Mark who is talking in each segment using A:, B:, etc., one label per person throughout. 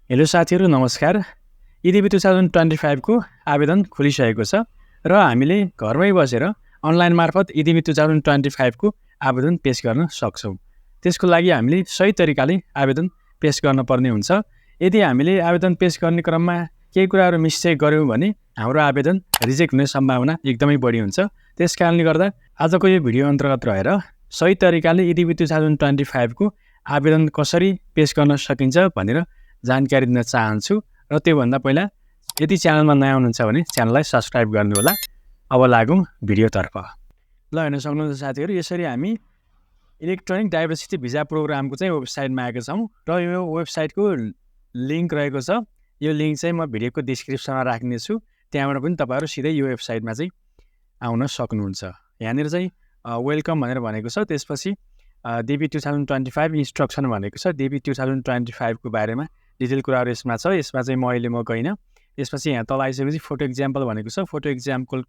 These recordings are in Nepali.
A: हेलो साथीहरू नमस्कार। EDV 2025 को आवेदन खुलिसकेको छ र हामीले घरमै बसेर अनलाइन मार्फत EDV 2025 को आवेदन पेश गर्न सक्छौं। त्यसको लागि हामीले सही तरिकाले आवेदन पेश गर्नुपर्ने हुन्छ। यदि हामीले आवेदन पेश गर्ने क्रममा केही कुराहरू मिस्टेक गर्यौं भने हाम्रो आवेदन रिजेक्ट हुने सम्भावना एकदमै बढी हुन्छ। त्यसकारणले गर्दा आजको यो भिडियो अन्तर्गत रहेर सही तरिकाले EDV 2025 को आवेदन कसरी पेश गर्न सकिन्छ भनेर जानकारी दिन चाहन्छु र त्योभन्दा पहिला यदि च्यानलमा नयाँ हुनुहुन्छ भने च्यानललाई सब्स्क्राइब गर्नुहोला। अब लागौँ भिडियोतर्फ। ल हेर्न सक्नुहुन्छ साथीहरू, यसरी हामी इलेक्ट्रोनिक डाइभर्सिटी भिजा प्रोग्रामको चाहिँ वेबसाइटमा आएका छौँ र यो वेबसाइटको लिङ्क रहेको छ। यो लिङ्क चाहिँ म भिडियोको डिस्क्रिप्सनमा राख्नेछु। त्यहाँबाट पनि तपाईँहरू सिधै यो वेबसाइटमा चाहिँ आउन सक्नुहुन्छ। यहाँनिर चाहिँ वेलकम भनेर भनेको छ। त्यसपछि DB 2025 इन्स्ट्रक्सन भनेको छ। DB 2025 को बारेमा डिटेल कुराहरू यसमा छ। यसमा चाहिँ म अहिले गइनँ। यसपछि यहाँ तल आइसकेपछि फोटो इक्जाम्पल भनेको छ। फोटो इक्जाम्पल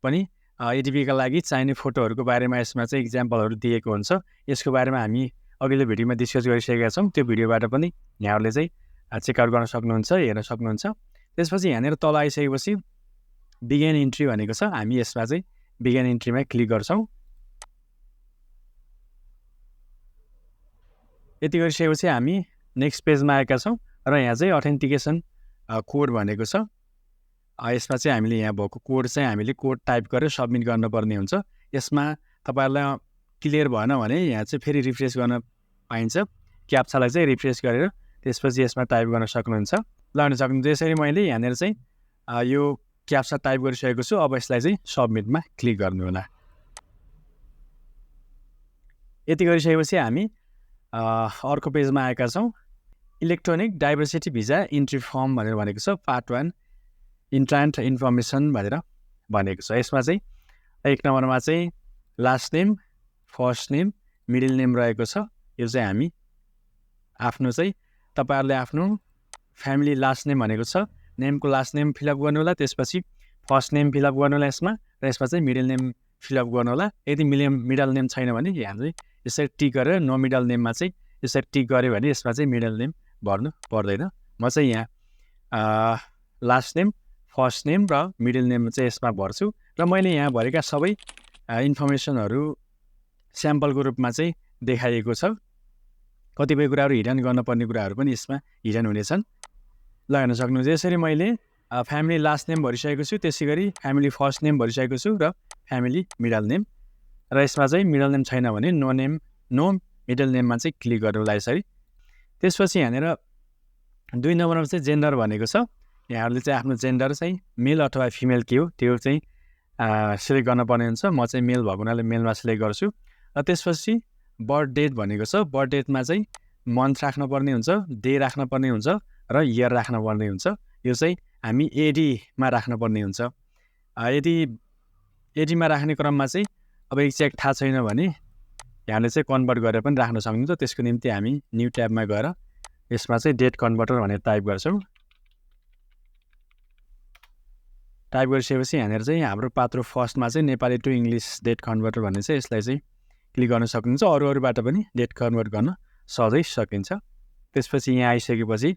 A: पनि EDV का लागि चाहिने फोटोहरूको बारेमा यसमा चाहिँ इक्जाम्पलहरू दिएको हुन्छ। यसको बारेमा हामी अघिल्लो भिडियोमा डिस्कस गरिसकेका छौँ। त्यो भिडियोबाट पनि यहाँहरूले चाहिँ चेकआउट गर्न सक्नुहुन्छ, हेर्न सक्नुहुन्छ। त्यसपछि यहाँनिर तल आइसकेपछि बिगिन इन्ट्री भनेको छ। हामी यसमा चाहिँ बिगिन इन्ट्रीमा क्लिक गर्छौँ। यति गरिसकेपछि हामी नेक्स्ट पेजमा आएका छौँ र यहाँ चाहिँ अथेन्टिकेसन कोड भनेको छ। यसमा चाहिँ हामीले यहाँ भएको कोड चाहिँ हामीले कोड टाइप गरेर सबमिट गर्नुपर्ने हुन्छ। यसमा तपाईँहरूलाई क्लियर भएन भने यहाँ चाहिँ फेरि रिफ्रेस गर्न पाइन्छ। क्याप्चालाई चाहिँ रिफ्रेस गरेर त्यसपछि यसमा टाइप गर्न सक्नुहुन्छ। ल हेर्न सक्नुहुन्छ यसरी मैले यहाँनिर चाहिँ यो क्याप्चा टाइप गरिसकेको छु। अब यसलाई चाहिँ सबमिटमा क्लिक गर्नु होला। यति गरिसकेपछि हामी अर्को पेजमा आएका छौँ। Electronic diversity visa entry form भनेर भनेको छ। पार्ट 1 इन्ट्रान्ट इन्फर्मेसन भनेर भनेको छ। यसमा चाहिँ एक नम्बरमा चाहिँ last name, first name, middle name रहेको छ। यो चाहिँ हामी आफ्नो चाहिँ तपाईँहरूले आफ्नो फ्यामिली लास्ट नेम भनेको छ। नेमको लास्ट नेम फिलअप गर्नु होला। त्यसपछि फर्स्ट नेम फिलअप गर्नु होला यसमा, र यसमा चाहिँ मिडल नेम फिलअप गर्नु होला। यदि मिडल नेम छैन भने यहाँ चाहिँ यसरी टिक गरेर नो मिडल नेममा चाहिँ यसरी टिक गऱ्यो भने यसमा चाहिँ मिडल नेम भर्नु पर्दैन। म चाहिँ यहाँ लास्ट नेम, फर्स्ट नेम र मिडल नेम चाहिँ यसमा भर्छु र मैले यहाँ भरेका सबै इन्फर्मेसनहरू स्याम्पलको रूपमा चाहिँ देखाइएको छ। कतिपय कुराहरू हिडन गर्नुपर्ने कुराहरू पनि यसमा हिडन हुनेछन्। ल हेर्न सक्नुहुन्छ यसरी मैले फ्यामिली लास्ट नेम भरिसकेको छु, त्यसै गरी फ्यामिली फर्स्ट नेम भरिसकेको छु र फ्यामिली मिडल नेम, र यसमा चाहिँ मिडल नेम छैन भने नो मिडल नेममा चाहिँ क्लिक गर्नु होला यसरी। त्यसपछि यहाँनिर 2 नम्बरमा चाहिँ जेन्डर भनेको छ। यहाँहरूले चाहिँ आफ्नो जेन्डर चाहिँ मेल अथवा फिमेल के हो त्यो चाहिँ सिलेक्ट गर्नुपर्ने हुन्छ। म चाहिँ मेल भएको हुनाले मेलमा सिलेक्ट गर्छु। र त्यसपछि बर्थ डेट भनेको छ। बर्थ डेटमा चाहिँ मन्थ राख्नुपर्ने हुन्छ, डे राख्नुपर्ने हुन्छ र इयर राख्नुपर्ने हुन्छ। यो चाहिँ हामी एडीमा राख्नुपर्ने हुन्छ। यदि एडीमा राख्ने क्रममा चाहिँ अब एक्ज्याक्ट थाहा छैन भने यहाँले चाहिँ कन्भर्ट गरेर पनि राख्न सक्नुहुन्छ। त्यसको निम्ति हामी न्यू ट्याबमा गएर यसमा चाहिँ डेट कन्भर्टर भनेर टाइप गर्छौँ। टाइप गरिसकेपछि यहाँनिर चाहिँ हाम्रो पात्रो फर्स्टमा चाहिँ Nepali to English date converter भन्ने चाहिँ यसलाई चाहिँ क्लिक गर्न सक्नुहुन्छ। अरूबाट पनि डेट कन्भर्ट गर्न सहजै सकिन्छ। त्यसपछि यहाँ आइसकेपछि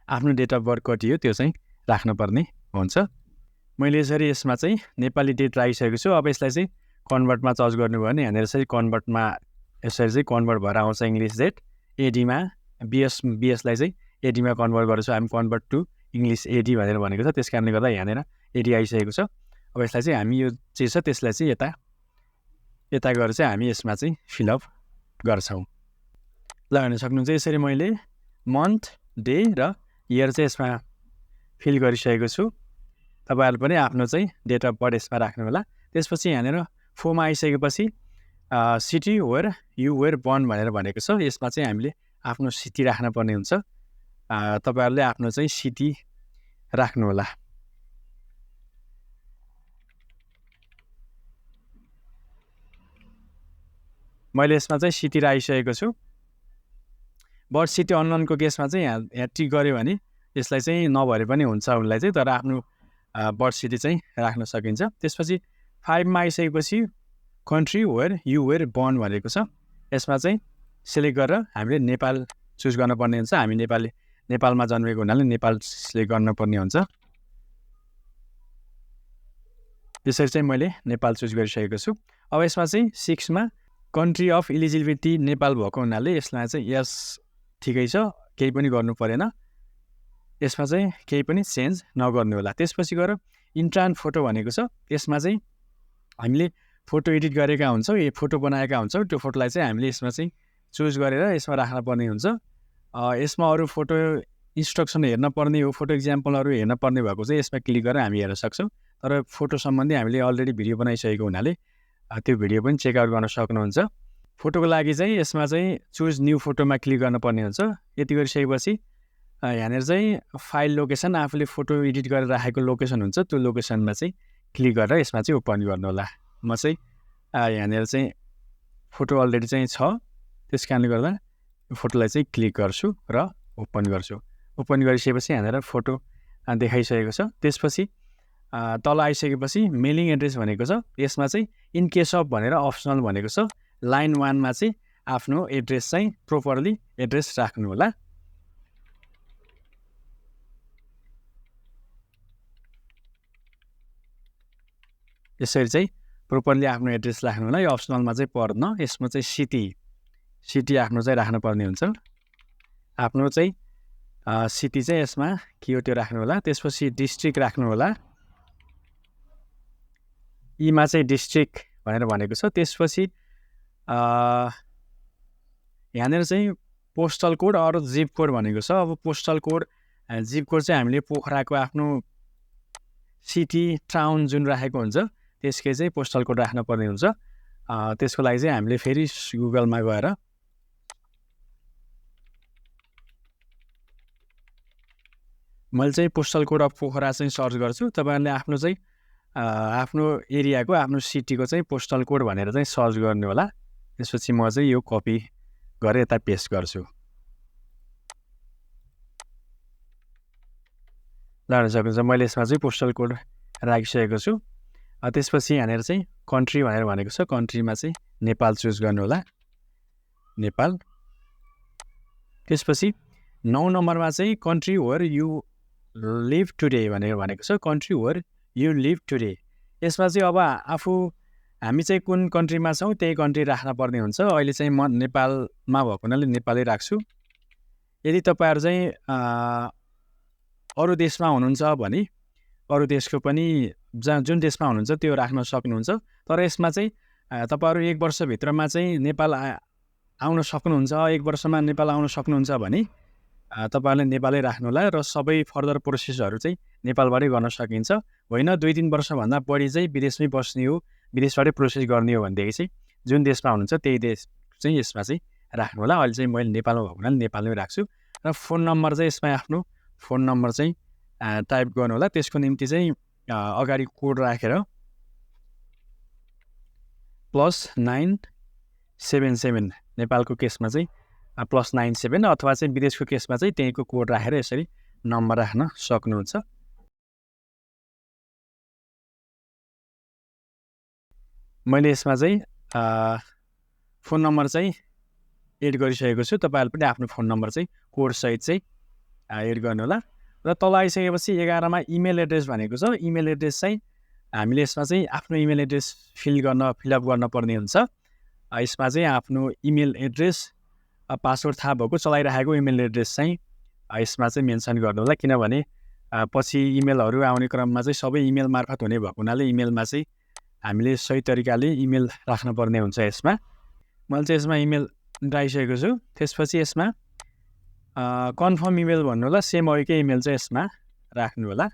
A: आफ्नो डेट अफ बर्थ कति हो त्यो चाहिँ राख्नुपर्ने हुन्छ। मैले यसरी यसमा चाहिँ नेपाली डेट राखिसकेको छु। अब यसलाई चाहिँ कन्भर्टमा चर्च गर्नुभयो भने यहाँनिर चाहिँ कन्भर्टमा यसरी चाहिँ कन्भर्ट भएर आउँछ इङ्ग्लिस डेट। एडीमा बिएसलाई चाहिँ एडीमा कन्भर्ट गर्छु हामी, कन्भर्ट टु इङ्ग्लिस एडी भनेर भनेको छ। त्यस कारणले गर्दा यहाँनिर एडी आइसकेको छ। अब यसलाई चाहिँ हामी यो चाहिँ छ त्यसलाई चाहिँ यता गएर चाहिँ हामी यसमा चाहिँ फिलअप गर्छौँ। ल हेर्न सक्नुहुन्छ यसरी मैले मन्थ, डे र इयर चाहिँ यसमा फिल गरिसकेको छु। तपाईँहरू पनि आफ्नो चाहिँ डेट अफ बर्थ यसमा राख्नु होला। त्यसपछि यहाँनिर फोरमा आइसकेपछि city where you were born भनेर भनेको छ। यसमा चाहिँ हामीले आफ्नो सिटी राख्नुपर्ने हुन्छ। तपाईँहरूले आफ्नो चाहिँ सिटी राख्नु होला। मैले यसमा चाहिँ सिटी राखिसकेको छु। बर्थ सिटी अननोनको केसमा चाहिँ यहाँ टिक गऱ्यो भने यसलाई चाहिँ नभरे पनि हुन्छ उनलाई चाहिँ, तर आफ्नो बर्थ सिटी चाहिँ राख्न सकिन्छ। त्यसपछि 5मा आइसकेपछि country where you were born भनेको छ। यसमा चाहिँ सिलेक्ट गरेर हामीले नेपाल चुज गर्नुपर्ने हुन्छ। हामी नेपालमा जन्मेको हुनाले नेपाल सिलेक्ट गर्नुपर्ने हुन्छ। त्यसरी चाहिँ मैले नेपाल चुज गरिसकेको छु। अब यसमा चाहिँ 6 मा कन्ट्री अफ इलिजिबिलिटी नेपाल भएको हुनाले यसमा चाहिँ यस ठिकै छ, केही पनि गर्नु परेन। यसमा चाहिँ केही पनि चेन्ज नगर्नु होला। त्यसपछि गएर इन्ट्रान फोटो भनेको छ। यसमा चाहिँ हामीले फोटो एडिट गरेका हुन्छौँ, फोटो बनाएका हुन्छौँ, त्यो फोटोलाई चाहिँ हामीले यसमा चाहिँ चुज गरेर यसमा राख्नुपर्ने हुन्छ। यसमा अरू फोटो इन्स्ट्रक्सन हेर्न पर्ने हो, फोटो इक्जाम्पलहरू हेर्न पर्ने भएको चाहिँ यसमा क्लिक गरेर हामी हेर्न सक्छौँ। तर फोटो सम्बन्धी हामीले अलरेडी भिडियो बनाइसकेको हुनाले त्यो भिडियो पनि चेकआउट गर्न सक्नुहुन्छ। फोटोको लागि चाहिँ यसमा चाहिँ चुज न्यू फोटोमा क्लिक गर्नुपर्ने हुन्छ। यति गरिसकेपछि यहाँनिर चाहिँ फाइल लोकेसन, आफूले फोटो एडिट गरेर राखेको लोकेसन हुन्छ, त्यो लोकेसनमा चाहिँ क्लिक गरेर यसमा चाहिँ ओपन गर्नु होला। म चाहिँ यहाँनिर चाहिँ फोटो अलरेडी चाहिँ छ, त्यस कारणले गर्दा फोटोलाई चाहिँ क्लिक गर्छु र ओपन गर्छु। ओपन गरिसकेपछि यहाँनिर फोटो देखाइसकेको छ। त्यसपछि तल आइसकेपछि मेलिङ एड्रेस भनेको छ। यसमा चाहिँ इन केस अफ भनेर अप्सनल भनेको छ। लाइन 1 मा चाहिँ आफ्नो एड्रेस चाहिँ प्रोपरली एड्रेस राख्नु होला। यसरी चाहिँ प्रोपरली आफ्नो एड्रेस राख्नु होला। यो अप्सनलमा चाहिँ पर्न। यसमा चाहिँ सिटी आफ्नो चाहिँ राख्नुपर्ने हुन्छ। आफ्नो चाहिँ सिटी चाहिँ यसमा के हो त्यो राख्नु होला। त्यसपछि डिस्ट्रिक्ट राख्नु होला। ईमा चाहिँ डिस्ट्रिक्ट भनेर भनेको छ। त्यसपछि यहाँनिर चाहिँ पोस्टल कोड अरू जिप कोड भनेको छ। अब पोस्टल कोड जिप कोड चाहिँ हामीले पोखराको आफ्नो सिटी टाउन जुन राखेको हुन्छ त्यसकै चाहिँ पोस्टल कोड राख्नुपर्ने हुन्छ। त्यसको लागि चाहिँ हामीले फेरि गुगलमा गएर मैले चाहिँ पोस्टल कोड अफ पोखरा चाहिँ सर्च गर्छु। तपाईँहरूले आफ्नो चाहिँ आफ्नो एरियाको, आफ्नो सिटीको चाहिँ पोस्टल कोड भनेर चाहिँ सर्च गर्नु होला। त्यसपछि म चाहिँ यो कपी गरेर यता पेस्ट गर्छु। लान सक्नुहुन्छ। मैले यसमा चाहिँ पोस्टल कोड राखिसकेको छु। त्यसपछि यहाँनिर चाहिँ कन्ट्री भनेर भनेको छ। कन्ट्रीमा चाहिँ नेपाल चुज गर्नु होला, नेपाल। त्यसपछि 9 नम्बरमा चाहिँ country where you live today भनेर भनेको छ। Country where you live today. यसमा चाहिँ अब हामी चाहिँ कुन कन्ट्रीमा छौँ त्यही कन्ट्री राख्न पर्ने हुन्छ। अहिले चाहिँ म नेपालमा भएको हुनाले नेपालै राख्छु। यदि तपाईँहरू चाहिँ अरू देशमा हुनुहुन्छ भने अरू देशको पनि जुन देशमा हुनुहुन्छ त्यो राख्न सक्नुहुन्छ। तर यसमा चाहिँ तपाईँहरू 1 वर्षभित्रमा चाहिँ नेपाल आउन सक्नुहुन्छ, 1 वर्षमा नेपाल आउन सक्नुहुन्छ भने तपाईँहरूले नेपालै राख्नु होला र सबै फर्दर प्रोसेसहरू चाहिँ नेपालबाटै गर्न सकिन्छ। होइन 2-3 वर्षभन्दा बढी चाहिँ विदेशमै बस्ने हो, विदेशबाटै प्रोसेस गर्ने हो भनेदेखि चाहिँ जुन देशमा हुनुहुन्छ त्यही देश चाहिँ यसमा चाहिँ राख्नु होला। अहिले चाहिँ मैले नेपालमा भएको हुनाले नेपालमै राख्छु। र फोन नम्बर चाहिँ यसमा आफ्नो फोन नम्बर चाहिँ टाइप गर्नु होला। त्यसको निम्ति चाहिँ अगाडि कोड राखेर +977 नेपालको केसमा चाहिँ +97 अथवा चाहिँ विदेशको केसमा चाहिँ त्यहीको कोड राखेर यसरी नम्बर राख्न सक्नुहुन्छ। मैले यसमा चाहिँ फोन नम्बर चाहिँ एड गरिसकेको छु। तपाईँहरूले पनि आफ्नो फोन नम्बर चाहिँ कोडसहित चाहिँ एड गर्नु होला। र तल आइसकेपछि 11 मा इमेल एड्रेस भनेको छ। इमेल एड्रेस चाहिँ हामीले यसमा चाहिँ आफ्नो इमेल एड्रेस फिलअप गर्नुपर्ने हुन्छ। यसमा चाहिँ आफ्नो इमेल एड्रेस, पासवर्ड थाहा भएको चलाइरहेको इमेल एड्रेस चाहिँ यसमा चाहिँ मेन्सन गर्नु होला। किनभने पछि इमेलहरू आउने क्रममा चाहिँ सबै इमेल मार्फत हुने भएको हुनाले इमेलमा चाहिँ हामीले सही तरिकाले इमेल राख्नुपर्ने हुन्छ। यसमा मैले चाहिँ यसमा इमेल राखिसकेको छु। त्यसपछि यसमा कन्फर्म इमेल भन्नु होला। सेम अघिकै इमेल चाहिँ यसमा राख्नु होला।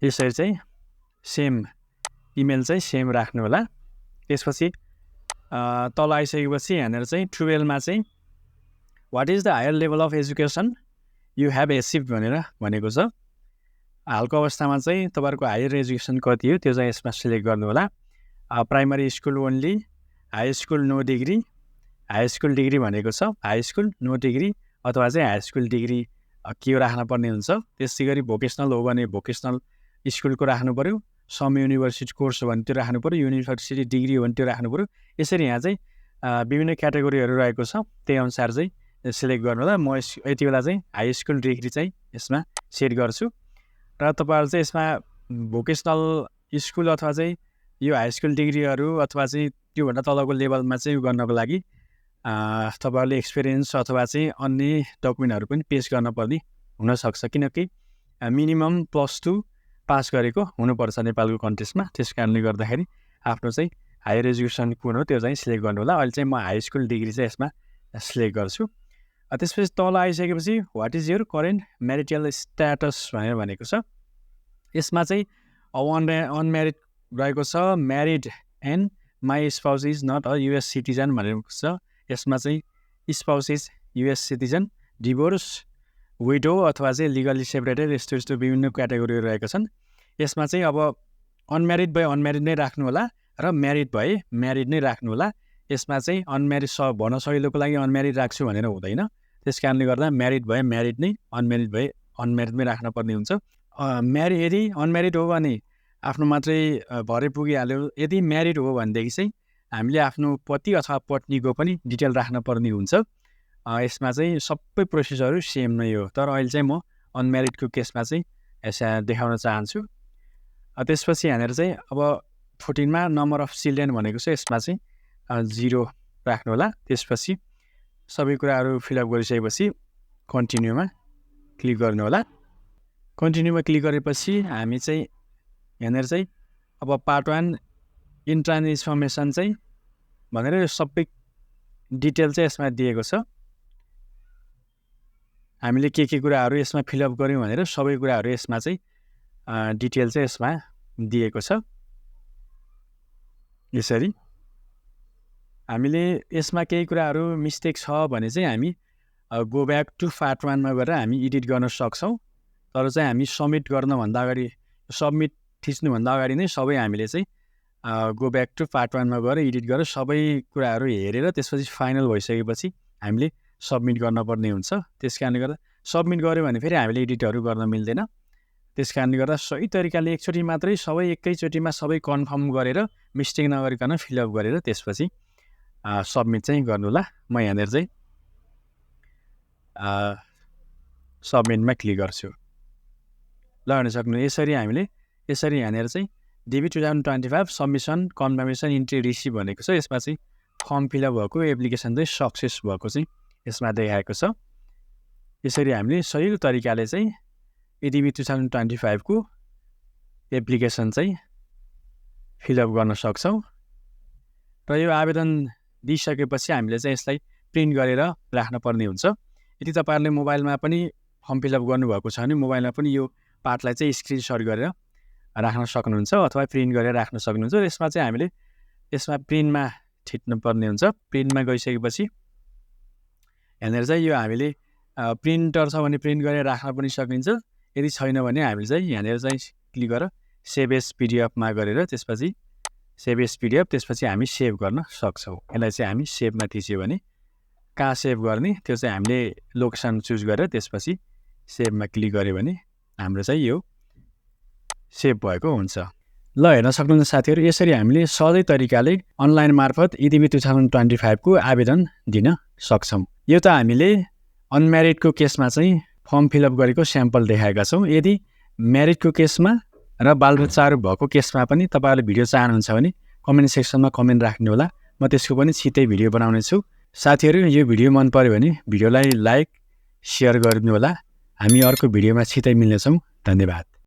A: यसरी चाहिँ सेम इमेल चाहिँ सेम राख्नु होला। त्यसपछि तल आइसकेपछि यहाँनिर चाहिँ 12 मा चाहिँ what is the higher level of education you have achieved भनेर भनेको छ। हालको अवस्थामा चाहिँ तपाईँहरूको हायर एजुकेसन कति हो त्यो चाहिँ यसमा सिलेक्ट गर्नु होला। Primary school only, high school no degree, high school degree भनेको छ, हाई स्कुल नो डिग्री अथवा चाहिँ हाई स्कुल डिग्री के राख्न पर्ने हुन्छ। त्यसै गरी भोकेसनल हो भने भोकेसनल स्कुलको राख्नु पऱ्यो, सम युनिभर्सिटी कोर्स हो भने त्यो राख्नु पऱ्यो, युनिभर्सिटी डिग्री हो भने त्यो राख्नु पऱ्यो। यसरी यहाँ चाहिँ विभिन्न क्याटेगोरीहरू रहेको छ, त्यही अनुसार चाहिँ सिलेक्ट गर्नु होला। म यति बेला चाहिँ हाई स्कुल डिग्री चाहिँ यसमा सेट गर्छु र तपाईँहरू चाहिँ यसमा भोकेसनल स्कुल अथवा चाहिँ यो हाई स्कुल डिग्रीहरू अथवा चाहिँ त्योभन्दा तलको लेभलमा चाहिँ गर्नको लागि तपाईँहरूले एक्सपिरियन्स अथवा चाहिँ अन्य डकुमेन्टहरू पनि पेस गर्नुपर्ने हुनसक्छ, किनकि मिनिमम +2 पास गरेको हुनुपर्छ नेपालको कन्टेक्स्टमा। त्यस कारणले गर्दाखेरि आफ्नो चाहिँ हायर एजुकेसन कुन हो त्यो चाहिँ सिलेक्ट गर्नु होला। अहिले चाहिँ म हाई स्कुल डिग्री चाहिँ यसमा सिलेक्ट गर्छु। त्यसपछि तल आइसकेपछि what is your current marital status भनेको छ। यसमा चाहिँ अनम्यारिड रहेको छ, married and my spouse is not a US citizen भनेको छ। यसमा चाहिँ spouse is US citizen, divorce, widow अथवा चाहिँ लिगली सेपरेटेड, यस्तो विभिन्न क्याटेगोरीहरू रहेका छन्। यसमा चाहिँ अब अनम्यारिड भए अनम्यारिड नै राख्नु होला र म्यारिड भए म्यारिड नै राख्नु होला। यसमा चाहिँ अनम्यारिड भन्न सजिलोको लागि अनम्यारिड राख्छु भनेर हुँदैन। त्यस कारणले गर्दा म्यारिड भए म्यारिड नै, अनम्यारिड भए अनम्यारिडमै राख्नुपर्ने हुन्छ। यदि अनम्यारिड हो भने आफ्नो मात्रै भरै पुगिहाल्यो। यदि म्यारिड हो भनेदेखि चाहिँ हामीले आफ्नो पति अथवा पत्नीको पनि डिटेल राख्नुपर्ने हुन्छ। यसमा चाहिँ सबै प्रोसेसहरू सेम नै हो, तर अहिले चाहिँ म अनम्यारिडको केसमा चाहिँ यसमा देखाउन चाहन्छु। त्यसपछि यहाँनिर चाहिँ अब 14मा नम्बर अफ चिल्ड्रेन भनेको छ, यसमा चाहिँ 0 राख्नु होला। त्यसपछि सबै कुराहरू फिलअप गरिसकेपछि कन्टिन्यूमा क्लिक गर्नु होला। कन्टिन्यूमा क्लिक गरेपछि हामी चाहिँ यहाँनिर चाहिँ अब पार्ट 1 इन्ट्रान्स इन्फर्मेसन चाहिँ भनेर सबै डिटेल चाहिँ यसमा दिएको छ। हामीले के कुराहरू यसमा फिलअप गऱ्यौँ भनेर सबै कुराहरू यसमा चाहिँ डिटेल चाहिँ यसमा दिएको छ। यसरी हामीले यसमा केही कुराहरू मिस्टेक छ भने चाहिँ हामी गो ब्याक टु पार्ट 1मा गएर हामी एडिट गर्न सक्छौँ। तर चाहिँ हामी सबमिट गर्नभन्दा अगाडि, सबमिट थिच्नुभन्दा अगाडि नै सबै हामीले चाहिँ गो ब्याक टु पार्ट 1मा गएर एडिट गरेर सबै कुराहरू हेरेर त्यसपछि फाइनल भइसकेपछि हामीले सबमिट गर्नुपर्ने हुन्छ। त्यस कारणले गर्दा सबमिट गऱ्यो भने फेरि हामीले एडिटहरू गर्न मिल्दैन। त्यस कारणले गर्दा सही तरिकाले एकचोटि मात्रै सबै एकैचोटिमा सबै कन्फर्म गरेर मिस्टेक नगरिकन फिलअप गरेर त्यसपछि सबमिट चाहिँ गर्नु होला। म यहाँनिर चाहिँ सबमिटमा क्लिक गर्छु। ल हेर्न सक्नु यसरी हामीले यहाँनिर चाहिँ DV 2025 submission confirmation entry receive भनेको छ। यसमा चाहिँ फर्म फिलअप भएको एप्लिकेसन चाहिँ सक्सेस भएको चाहिँ यसमा देखाएको छ। यसरी हामीले सही तरिकाले चाहिँ EDV 2025 को एप्लिकेसन चाहिँ फिलअप गर्न सक्छौँ। र यो आवेदन दिइसकेपछि हामीले चाहिँ यसलाई प्रिन्ट गरेर राख्नुपर्ने हुन्छ। यदि तपाईँहरूले मोबाइलमा पनि फर्म फिलअप गर्नुभएको छ भने मोबाइलमा पनि यो पार्टलाई चाहिँ स्क्रिनसट गरेर राख्न सक्नुहुन्छ अथवा प्रिन्ट गरेर राख्न सक्नुहुन्छ। यसमा चाहिँ हामीले यसमा प्रिन्टमा थिच्नुपर्ने हुन्छ। प्रिन्टमा गइसकेपछि यहाँनिर चाहिँ यो हामीले प्रिन्टर छ भने प्रिन्ट गरेर राख्न पनि सकिन्छ। यदि छैन भने हामीले चाहिँ यहाँनिर चाहिँ क्लिक गरेर सेभ एज पिडिएफमा गरेर त्यसपछि सेभ एज पिडिएफ त्यसपछि हामी सेभ गर्न सक्छौँ। यसलाई चाहिँ हामी सेभमा थिच्यो भने कहाँ सेभ गर्ने त्यो चाहिँ हामीले लोकेसन चुज गरेर त्यसपछि सेभमा क्लिक गऱ्यो भने हाम्रो चाहिँ यो सेभ भएको हुन्छ। ल हेर्न सक्नुहुन्छ साथीहरू, यसरी हामीले सधैँ तरिकाले अनलाइन मार्फत EDV 2025 को आवेदन दिन सक्छौँ। यो त हामीले अनम्यारिडको केसमा चाहिँ फर्म फिलअप गरेको स्याम्पल देखाएका छौँ। यदि म्यारिडको केसमा र बालबच्चाहरू भएको केसमा पनि तपाईँहरूले भिडियो चाहनुहुन्छ भने कमेन्ट सेक्सनमा कमेन्ट राख्नु होला। म त्यसको पनि छिट्टै भिडियो बनाउने छु। साथीहरू यो भिडियो मन पर्यो भने भिडियोलाई लाइक सेयर गरिदिनु होला। हामी अर्को भिडियोमा छिट्टै मिल्नेछौँ। धन्यवाद।